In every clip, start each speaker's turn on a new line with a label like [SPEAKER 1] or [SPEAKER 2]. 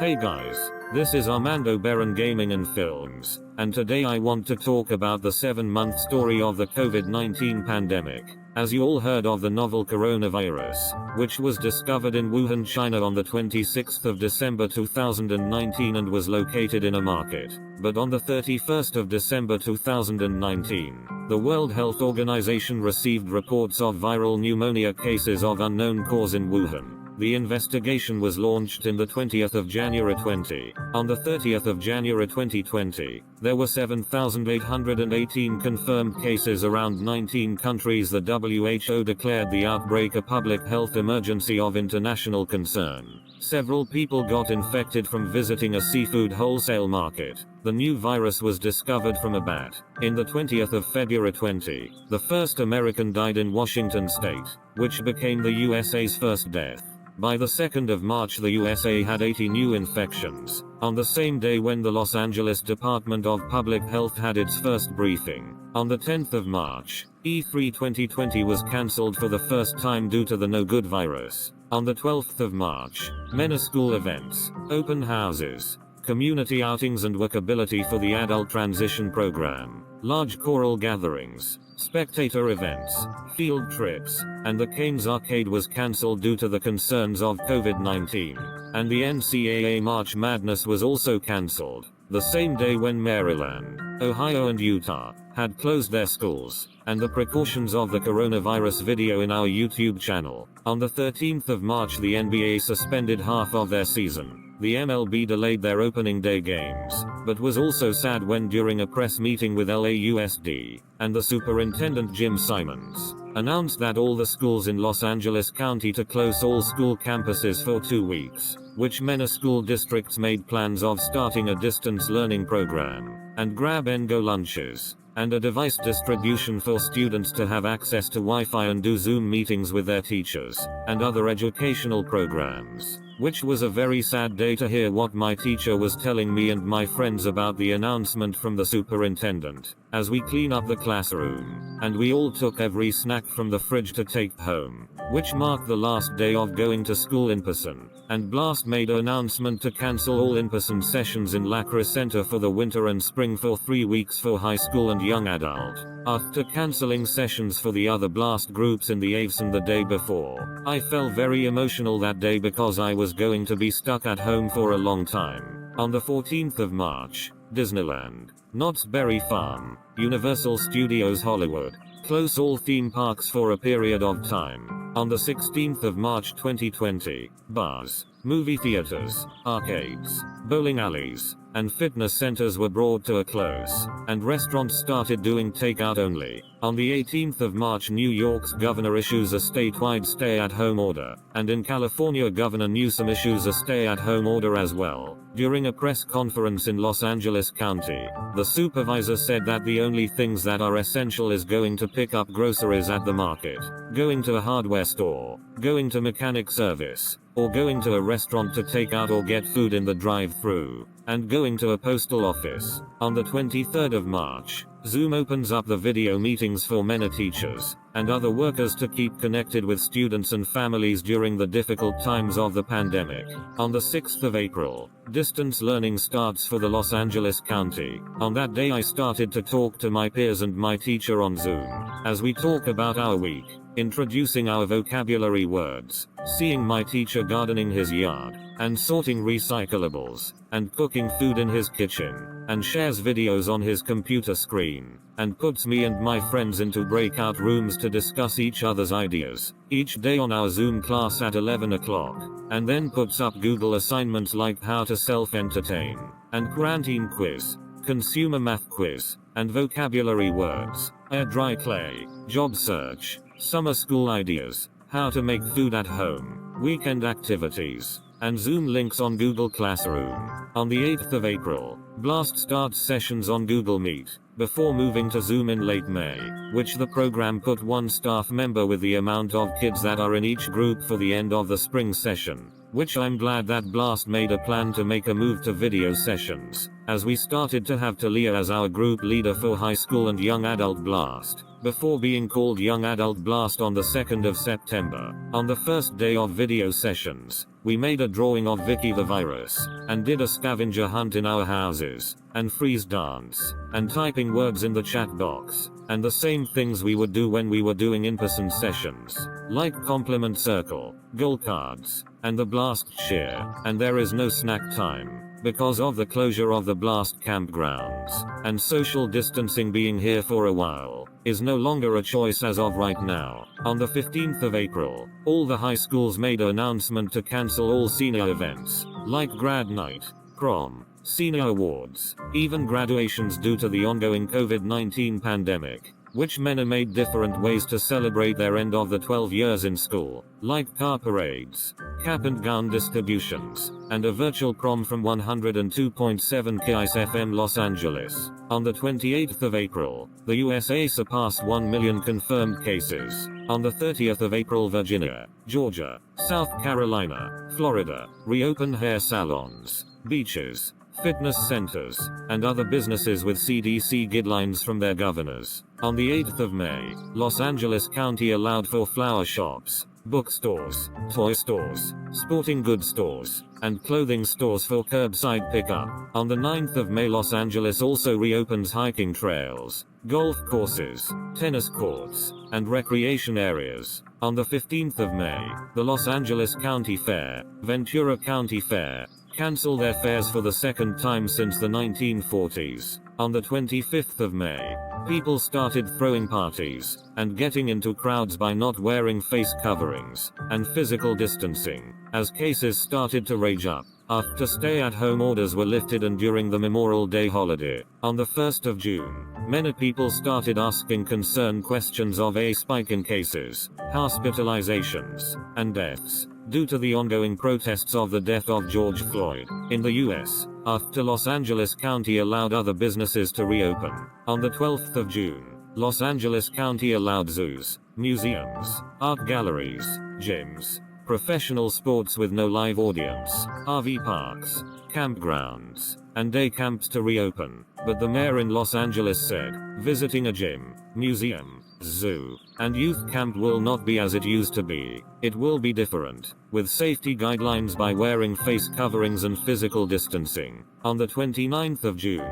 [SPEAKER 1] Hey guys, this is Armando Baron Gaming and Films, and today I want to talk about the 7-month story of the COVID-19 pandemic. As you all heard of the novel coronavirus, which was discovered in Wuhan, China on the 26th of December 2019 and was located in a market. But on the 31st of December 2019, the World Health Organization received reports of viral pneumonia cases of unknown cause in Wuhan. The investigation was launched in the 20th of January 20. On the 30th of January 2020, there were 7,818 confirmed cases around 19 countries. The WHO declared the outbreak a public health emergency of international concern. Several people got infected from visiting a seafood wholesale market. The new virus was discovered from a bat. In the 20th of February 20, the first American died in Washington state, which became the USA's first death. By the 2nd of March, the USA had 80 new infections, on the same day when the Los Angeles Department of Public Health had its first briefing. On the 10th of March, E3 2020 was cancelled for the first time due to the no good virus. On the 12th of March, many school events, open houses, community outings and workability for the adult transition program, large choral gatherings, spectator events, field trips, and the Canes Arcade was cancelled due to the concerns of COVID-19. And the NCAA March Madness was also cancelled, the same day when Maryland, Ohio and Utah had closed their schools, and the precautions of the coronavirus video in our YouTube channel. On the 13th of March, the NBA suspended half of their season. The MLB delayed their opening day games, but was also sad when during a press meeting with LAUSD, and the superintendent Jim Simons announced that all the schools in Los Angeles County to close all school campuses for 2 weeks, which many school districts made plans of starting a distance learning program, and grab-and-go lunches, and a device distribution for students to have access to Wi-Fi and do Zoom meetings with their teachers, and other educational programs. Which was a very sad day to hear what my teacher was telling me and my friends about the announcement from the superintendent. As we clean up the classroom, and we all took every snack from the fridge to take home, which marked the last day of going to school in person, and Blast made an announcement to cancel all in-person sessions in Lacrosse Center for the winter and spring for 3 weeks for high school and young adult, after canceling sessions for the other Blast groups in the AVSN the day before. I felt very emotional that day because I was going to be stuck at home for a long time. On the 14th of March, Disneyland, Knott's Berry Farm, Universal Studios Hollywood, close all theme parks for a period of time. On the 16th of March 2020, bars, movie theaters, arcades, bowling alleys, and fitness centers were brought to a close, and restaurants started doing takeout only. On the 18th of March, New York's governor issues a statewide stay-at-home order, and in California, Governor Newsom issues a stay-at-home order as well. During a press conference in Los Angeles County, the supervisor said that the only things that are essential is going to pick up groceries at the market, going to a hardware store, going to mechanic service, or going to a restaurant to take out or get food in the drive-thru, and going to a postal office. On the 23rd of March, Zoom opens up the video meetings for many teachers and other workers to keep connected with students and families during the difficult times of the pandemic. On the 6th of April, distance learning starts for the Los Angeles County. On that day, I started to talk to my peers and my teacher on Zoom, as we talk about our week, introducing our vocabulary words, seeing my teacher gardening his yard, and sorting recyclables, and cooking food in his kitchen, and shares videos on his computer screen, and puts me and my friends into breakout rooms to discuss each other's ideas, each day on our Zoom class at 11 o'clock, and then puts up Google assignments like how to self-entertain, and quarantine quiz, consumer math quiz, and vocabulary words, air dry clay, job search, summer school ideas, how to make food at home, weekend activities, and Zoom links on Google Classroom. On the 8th of April, Blast starts sessions on Google Meet, before moving to Zoom in late May, which the program put one staff member with the amount of kids that are in each group for the end of the spring session. which I'm glad that Blast made a plan to make a move to video sessions, as we started to have Talia as our group leader for high school and young adult Blast, before being called Young Adult Blast on the 2nd of September. On the first day of video sessions, we made a drawing of Vicky the virus, and did a scavenger hunt in our houses, and freeze dance, and typing words in the chat box, and the same things we would do when we were doing in-person sessions, like compliment circle, goal cards, and the Blast cheer, and there is no snack time, because of the closure of the Blast campgrounds, and social distancing being here for a while, is no longer a choice as of right now. On the 15th of April, all the high schools made an announcement to cancel all senior events, like grad night, prom, senior awards, even graduations due to the ongoing COVID-19 pandemic, which many made different ways to celebrate their end of the 12 years in school, like car parades, cap and gown distributions, and a virtual prom from 102.7 KIS FM Los Angeles. On the 28th of April, the USA surpassed 1 million confirmed cases. On the 30th of April, Virginia, Georgia, South Carolina, Florida, reopened hair salons, beaches, fitness centers, and other businesses with CDC guidelines from their governors. On the 8th of May, Los Angeles County allowed for flower shops, bookstores, toy stores, sporting goods stores, and clothing stores for curbside pickup. On the 9th of May, Los Angeles also reopens hiking trails, golf courses, tennis courts, and recreation areas. On the 15th of May, the Los Angeles County Fair, Ventura County Fair, cancel their fairs for the second time since the 1940s. On the 25th of May, people started throwing parties, and getting into crowds by not wearing face coverings, and physical distancing, as cases started to rage up, after stay-at-home orders were lifted and during the Memorial Day holiday. On the 1st of June, many people started asking concerned questions of a spike in cases, hospitalizations, and deaths, due to the ongoing protests of the death of George Floyd, in the US, after Los Angeles County allowed other businesses to reopen. On the 12th of June, Los Angeles County allowed zoos, museums, art galleries, gyms, professional sports with no live audience, RV parks, campgrounds, and day camps to reopen, but the mayor in Los Angeles said, visiting a gym, museum, zoo, and youth camp will not be as it used to be. It will be different, with safety guidelines by wearing face coverings and physical distancing. On the 29th of June,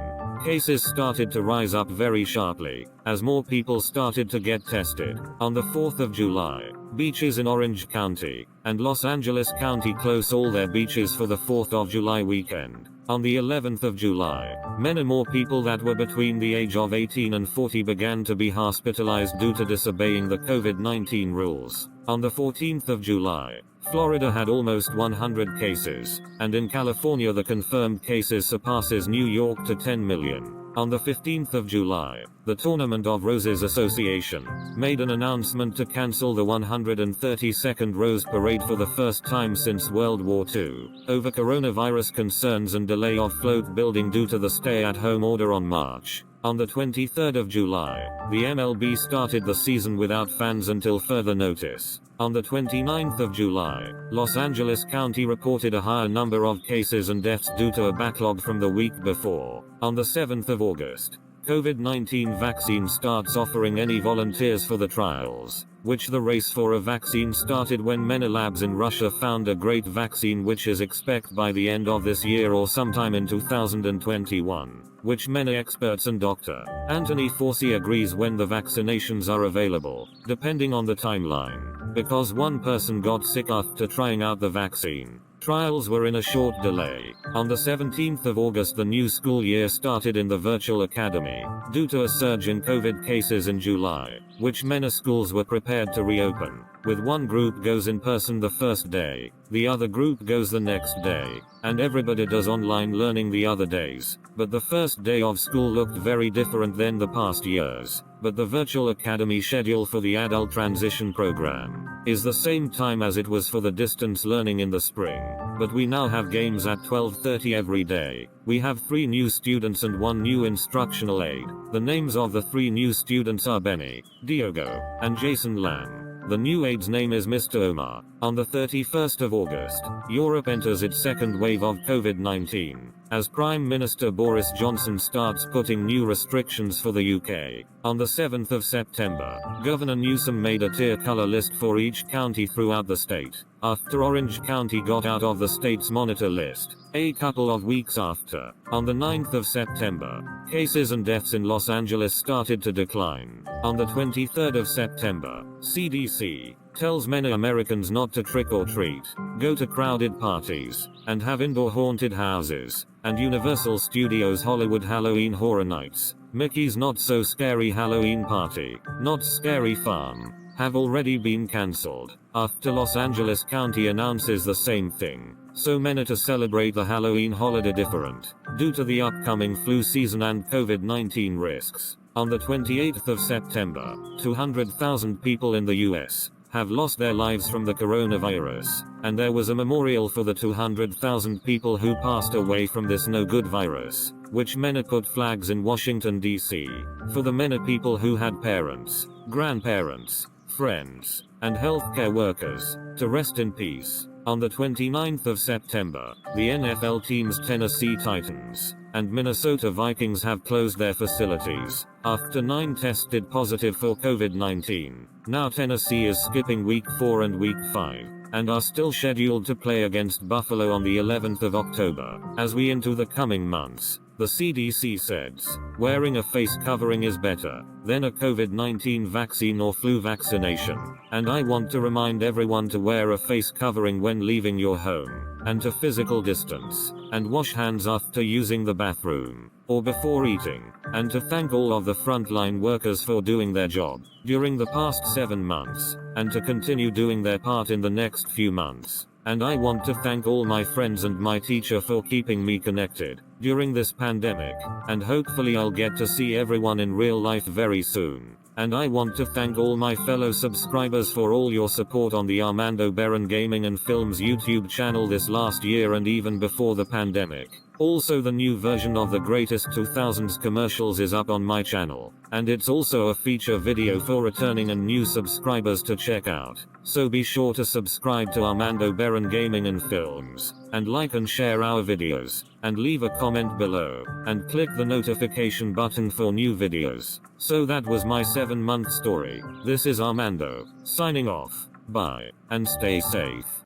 [SPEAKER 1] cases started to rise up very sharply, as more people started to get tested. On the 4th of July, beaches in Orange County and Los Angeles County close all their beaches for the 4th of July weekend. On the 11th of July, many more people that were between the age of 18 and 40 began to be hospitalized due to disobeying the COVID-19 rules. On the 14th of July, Florida had almost 100 cases, and in California the confirmed cases surpasses New York to 10 million. On the 15th of July, the Tournament of Roses Association made an announcement to cancel the 132nd Rose Parade for the first time since World War II, over coronavirus concerns and delay of float building due to the stay-at-home order on March. On the 23rd of July, the MLB started the season without fans until further notice. On the 29th of July, Los Angeles County reported a higher number of cases and deaths due to a backlog from the week before. On the 7th of August, COVID-19 vaccine starts offering any volunteers for the trials, which the race for a vaccine started when many labs in Russia found a great vaccine which is expected by the end of this year or sometime in 2021, which many experts and Dr. Anthony Fauci agrees when the vaccinations are available, depending on the timeline, because one person got sick after trying out the vaccine. Trials were in a short delay. On the 17th of August the new school year started in the virtual academy, due to a surge in COVID cases in July, which many schools were prepared to reopen, with one group goes in person the first day, the other group goes the next day, and everybody does online learning the other days. But the first day of school looked very different than the past years. But the virtual academy schedule for the adult transition program is the same time as it was for the distance learning in the spring, but we now have games at 12:30 every day. We have 3 new students and 1 new instructional aide. The names of the 3 new students are Benny, Diogo, and Jason Lamb. The new aide's name is Mr. Omar. On the 31st of August, Europe enters its second wave of COVID-19, as Prime Minister Boris Johnson starts putting new restrictions for the UK. On the 7th of September, Governor Newsom made a tier color list for each county throughout the state, after Orange County got out of the state's monitor list. A couple of weeks after, on the 9th of September, cases and deaths in Los Angeles started to decline. On the 23rd of September, CDC tells many Americans not to trick or treat, go to crowded parties, and have indoor haunted houses, and Universal Studios Hollywood Halloween Horror Nights, Mickey's Not So Scary Halloween Party, Knott's Scary Farm, have already been cancelled, after Los Angeles County announces the same thing. So many to celebrate the Halloween holiday different, due to the upcoming flu season and COVID-19 risks. On the 28th of September, 200,000 people in the US have lost their lives from the coronavirus, and there was a memorial for the 200,000 people who passed away from this no-good virus, which many put flags in Washington, D.C., for the many people who had parents, grandparents, friends, and healthcare workers, to rest in peace. On the 29th of September, the NFL teams Tennessee Titans and Minnesota Vikings have closed their facilities after 9 tested positive for COVID-19. Now Tennessee is skipping Week 4 and Week 5, and are still scheduled to play against Buffalo on the 11th of October. As we into the coming months, the CDC says, wearing a face covering is better than a COVID-19 vaccine or flu vaccination, and I want to remind everyone to wear a face covering when leaving your home, and to physical distance, and wash hands after using the bathroom, or before eating, and to thank all of the frontline workers for doing their job during the past 7 months, and to continue doing their part in the next few months. And I want to thank all my friends and my teacher for keeping me connected during this pandemic, and hopefully I'll get to see everyone in real life very soon. And I want to thank all my fellow subscribers for all your support on the Armando Barron Gaming and Films YouTube channel this last year and even before the pandemic. Also, the new version of the Greatest 2000s commercials is up on my channel, and it's also a feature video for returning and new subscribers to check out. So be sure to subscribe to Armando Barron Gaming and Films, and like and share our videos, and leave a comment below, and click the notification button for new videos. So that was my 7-month story. This is Armando, signing off. Bye, and stay safe.